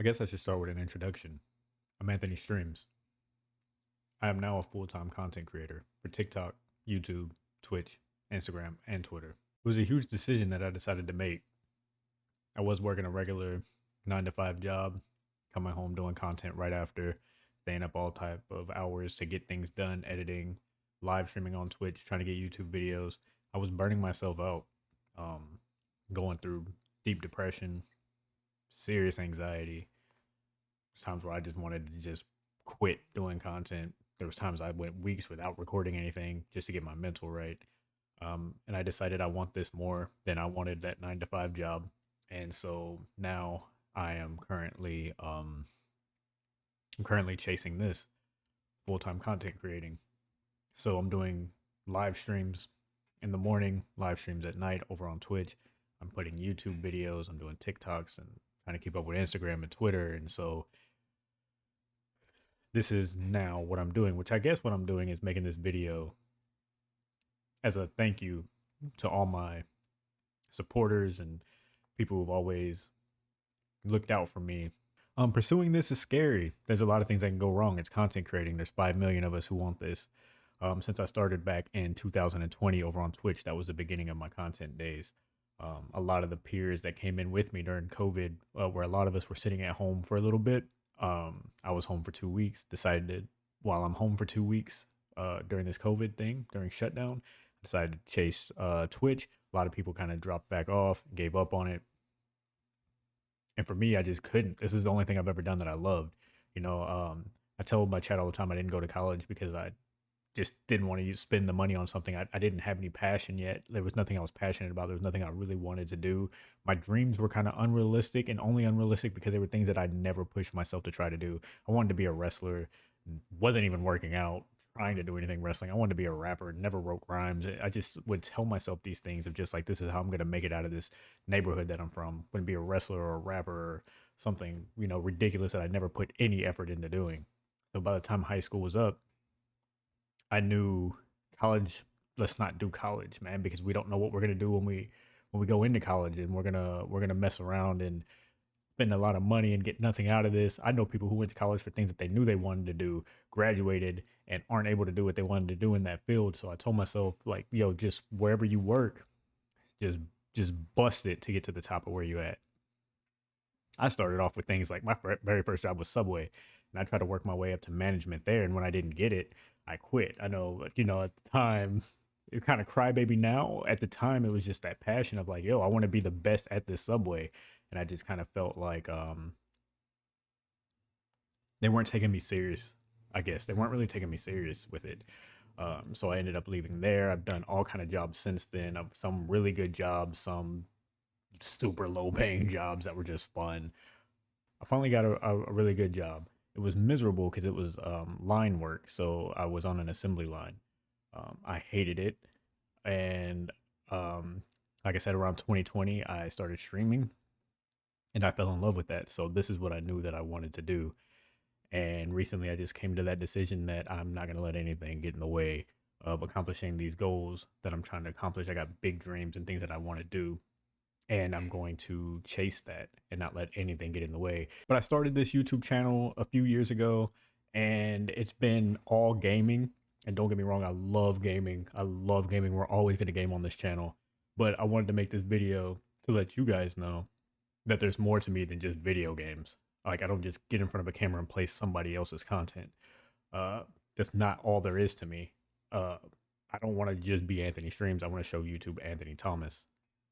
I guess I should start with an introduction. I'm Anthonystreamz. I am now a full-time content creator for TikTok, YouTube, Twitch, Instagram, and Twitter. It was a huge decision that I decided to make. I was working a regular 9 to 5 job, coming home doing content right after, staying up all type of hours to get things done, editing, live streaming on Twitch, trying to get YouTube videos. I was burning myself out, going through deep depression, serious anxiety. Times where I just wanted to just quit doing content. There was times I went weeks without recording anything just to get my mental right. And I decided I want this more than I wanted that 9 to 5 job. And so now I am currently chasing this full-time content creating. So I'm doing live streams in the morning, live streams at night over on Twitch. I'm putting YouTube videos, I'm doing TikToks and trying to keep up with Instagram and Twitter. And so this is now what I'm doing, which I guess what I'm doing is making this video as a thank you to all my supporters and people who've always looked out for me. Pursuing this is scary. There's a lot of things that can go wrong. It's content creating. There's 5 million of us who want this. Since I started back in 2020 over on Twitch, that was the beginning of my content days. A lot of the peers that came in with me during COVID, where a lot of us were sitting at home for a little bit. I was home for 2 weeks, decided while I'm home for 2 weeks during this COVID thing, during shutdown, decided to chase Twitch. A lot of people kind of dropped back off, gave up on it. And for me, I just couldn't. This is the only thing I've ever done that I loved. I tell my chat all the time I didn't go to college because I just didn't want to spend the money on something I didn't have any passion yet. There was nothing I was passionate about. There was nothing I really wanted to do. My dreams were kind of unrealistic and only unrealistic because they were things that I'd never pushed myself to try to do. I wanted to be a wrestler, wasn't even working out, trying to do anything wrestling. I wanted to be a rapper, never wrote rhymes. I just would tell myself these things of just like, this is how I'm going to make it out of this neighborhood that I'm from. I'm going to be a wrestler or a rapper or something, ridiculous that I never put any effort into doing. So by the time high school was up, I knew college, let's not do college, man, because we don't know what we're gonna do when we go into college, and we're gonna mess around and spend a lot of money and get nothing out of this. I know people who went to college for things that they knew they wanted to do, graduated, and aren't able to do what they wanted to do in that field. So I told myself, like, yo, just wherever you work, just just bust it to get to the top of where you at. I started off with things like my very first job was Subway, and I tried to work my way up to management there. And when I didn't get it, I quit. I know, at the time, it's kind of crybaby now. At the time, it was just that passion of like, yo, I want to be the best at this Subway. And I just kind of felt like they weren't taking me serious. I guess they weren't really taking me serious with it. So I ended up leaving there. I've done all kind of jobs since then. Some really good jobs, some super low paying jobs that were just fun. I finally got a really good job. It was miserable because it was line work. So I was on an assembly line. I hated it. And like I said, around 2020, I started streaming and I fell in love with that. So this is what I knew that I wanted to do. And recently I just came to that decision that I'm not going to let anything get in the way of accomplishing these goals that I'm trying to accomplish. I got big dreams and things that I want to do, and I'm going to chase that and not let anything get in the way. But I started this YouTube channel a few years ago, and it's been all gaming. And don't get me wrong, I love gaming. I love gaming. We're always going to game on this channel. But I wanted to make this video to let you guys know that there's more to me than just video games. Like, I don't just get in front of a camera and play somebody else's content. That's not all there is to me. I don't want to just be Anthonystreamz. I want to show YouTube Anthony Thomas.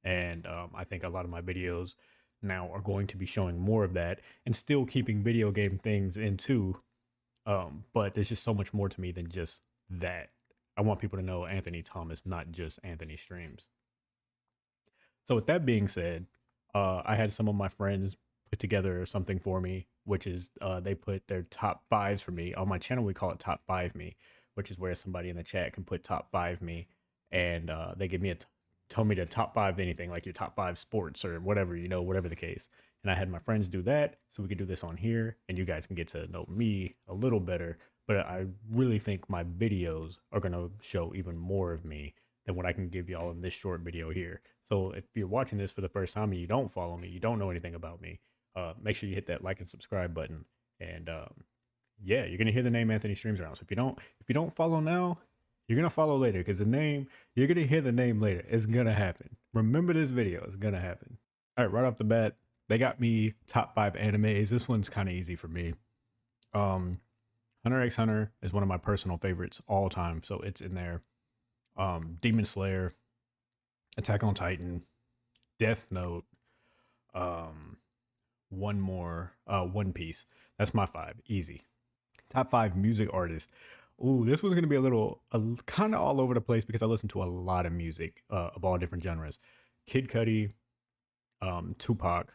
And I think a lot of my videos now are going to be showing more of that and still keeping video game things in too. But there's just so much more to me than just that. I want people to know Anthony Thomas, not just Anthonystreamz. So with that being said, I had some of my friends put together something for me, which is they put their top fives for me. On my channel, we call it top five me, which is where somebody in the chat can put top five me, and they give me told me to top five anything, like your top five sports or whatever, whatever the case. And I had my friends do that so we could do this on here and you guys can get to know me a little better. But I really think my videos are going to show even more of me than what I can give y'all in this short video here. So if you're watching this for the first time and you don't follow me, you don't know anything about me, make sure you hit that like and subscribe button. And yeah, you're gonna hear the name Anthonystreamz around. So if you don't follow now, you're gonna follow later because the name you're gonna hear the name later. It's gonna happen. Remember this video. It's gonna happen. All right, right off the bat, they got me top 5 animes. This one's kind of easy for me. Hunter x Hunter is one of my personal favorites all time, so it's in there. Demon Slayer, Attack on Titan, Death Note, one more, One Piece. That's my 5, easy. Top 5 music artists. Ooh, this one's gonna be a little, kind of all over the place because I listen to a lot of music of all different genres. Kid Cudi, Tupac,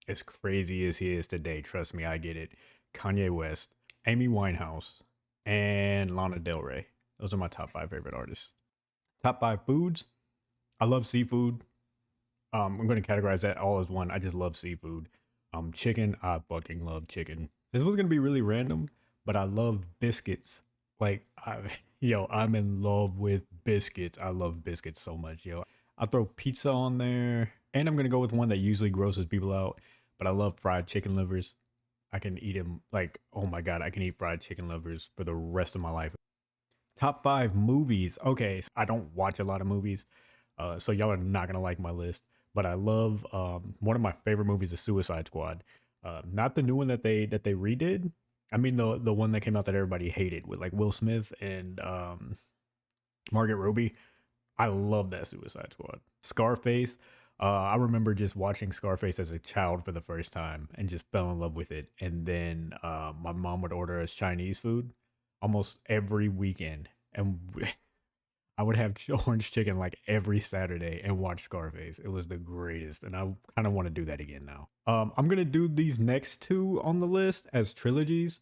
as crazy as he is today, trust me, I get it. Kanye West, Amy Winehouse, and Lana Del Rey. Those are my top 5 favorite artists. Top 5 foods. I love seafood. I'm going to categorize that all as one. I just love seafood. Chicken. I fucking love chicken. This was going to be really random, but I love biscuits. Like, yo, I'm in love with biscuits. I love biscuits so much, yo. I'll throw pizza on there, and I'm going to go with one that usually grosses people out, but I love fried chicken livers. I can eat them like, oh my God, I can eat fried chicken livers for the rest of my life. Top 5 movies. Okay, so I don't watch a lot of movies, so y'all are not gonna like my list. But I love one of my favorite movies is Suicide Squad. Not the new one that they redid. I mean the one that came out that everybody hated with like Will Smith and Margaret Robbie. I love that Suicide Squad. Scarface. I remember just watching Scarface as a child for the first time and just fell in love with it. And then my mom would order us Chinese food almost every weekend, and I would have orange chicken like every Saturday and watch Scarface. It was the greatest, and I kind of want to do that again now. I'm gonna do these next 2 on the list as trilogies.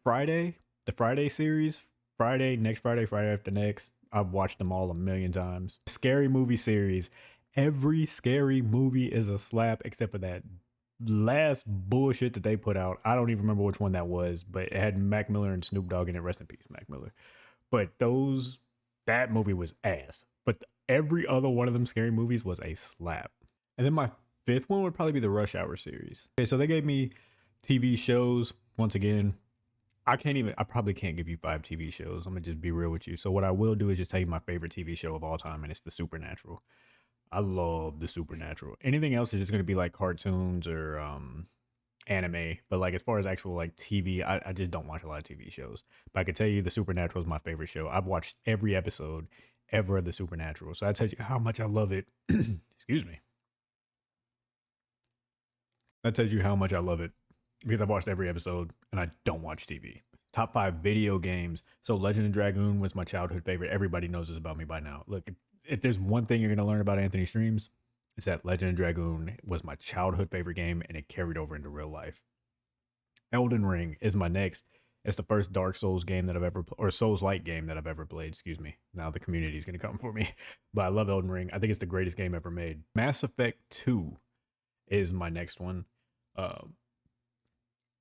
Friday, the Friday series, Friday, next Friday, Friday after next. I've watched them all a million times. Scary movie series. Every scary movie is a slap except for that last bullshit that they put out. I don't even remember which one that was, but it had Mac Miller and Snoop Dogg in it. Rest in peace, Mac Miller. But that movie was ass. But every other one of them scary movies was a slap. And then my 5th one would probably be the Rush Hour series. Okay, so they gave me TV shows. Once again, I probably can't give you 5 TV shows. I'm gonna just be real with you. So what I will do is just tell you my favorite TV show of all time, and it's The Supernatural. I love The Supernatural. Anything else is just gonna be like cartoons or anime. But like as far as actual like TV, I just don't watch a lot of TV shows. But I can tell you The Supernatural is my favorite show. I've watched every episode ever of The Supernatural. So that tells you how much I love it. Excuse me. That tells you how much I love it because I've watched every episode and I don't watch TV. Top 5 video games. So Legend of Dragoon was my childhood favorite. Everybody knows this about me by now. Look, if there's one thing you're going to learn about Anthonystreamz, it's that Legend of Dragoon was my childhood favorite game and it carried over into real life. Elden Ring is my next. It's the first Dark Souls game that I've ever, or Souls-like game that I've ever played, excuse me. Now the community is going to come for me. But I love Elden Ring. I think it's the greatest game ever made. Mass Effect 2 is my next one.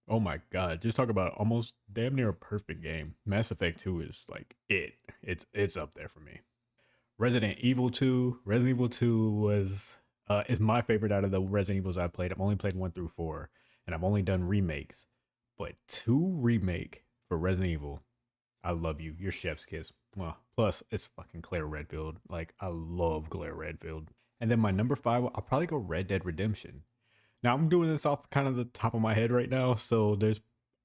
Oh my God, just talk about almost damn near a perfect game. Mass Effect 2 is like it's up there for me. Resident Evil 2. Resident Evil 2 was is my favorite out of the Resident Evils I've played. I've only played 1 through 4, and I've only done remakes. But 2 remake for Resident Evil, I love you. Your chef's kiss. Well, plus it's fucking Claire Redfield. Like I love Claire Redfield. And then my number 5, I'll probably go Red Dead Redemption. Now I'm doing this off kind of the top of my head right now, so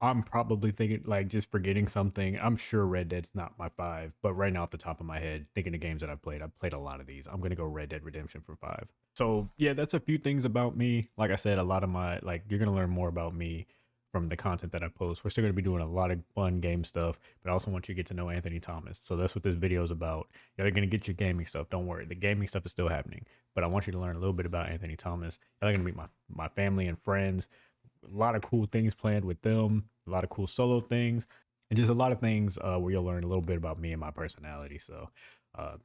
I'm probably thinking like just forgetting something. I'm sure Red Dead's not my 5, but right now off the top of my head, thinking of games that I've played a lot of these. I'm gonna go Red Dead Redemption for 5. So yeah, that's a few things about me. Like I said, a lot of my you're gonna learn more about me from the content that I post. We're still gonna be doing a lot of fun game stuff, but I also want you to get to know Anthony Thomas. So that's what this video is about. You're gonna get your gaming stuff. Don't worry, the gaming stuff is still happening, but I want you to learn a little bit about Anthony Thomas. You're gonna meet my family and friends. A lot of cool things planned with them, a lot of cool solo things, and just a lot of things where you'll learn a little bit about me and my personality. So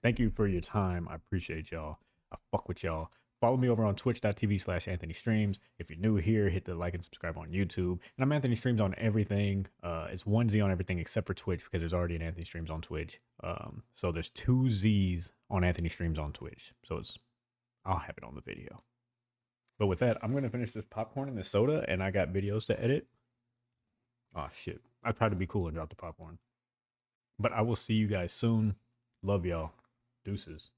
thank you for your time. I appreciate y'all. I fuck with y'all. Follow me over on twitch.tv/Anthonystreamz. If you're new here, hit the like and subscribe on YouTube. And I'm Anthonystreamz on everything. It's 1 Z on everything except for Twitch because there's already an Anthonystreamz on Twitch. So there's 2 Z's on Anthonystreamz on Twitch. So I'll have it on the video. But with that, I'm gonna finish this popcorn and this soda, and I got videos to edit. Oh shit! I tried to be cool and drop the popcorn. But I will see you guys soon. Love y'all. Deuces.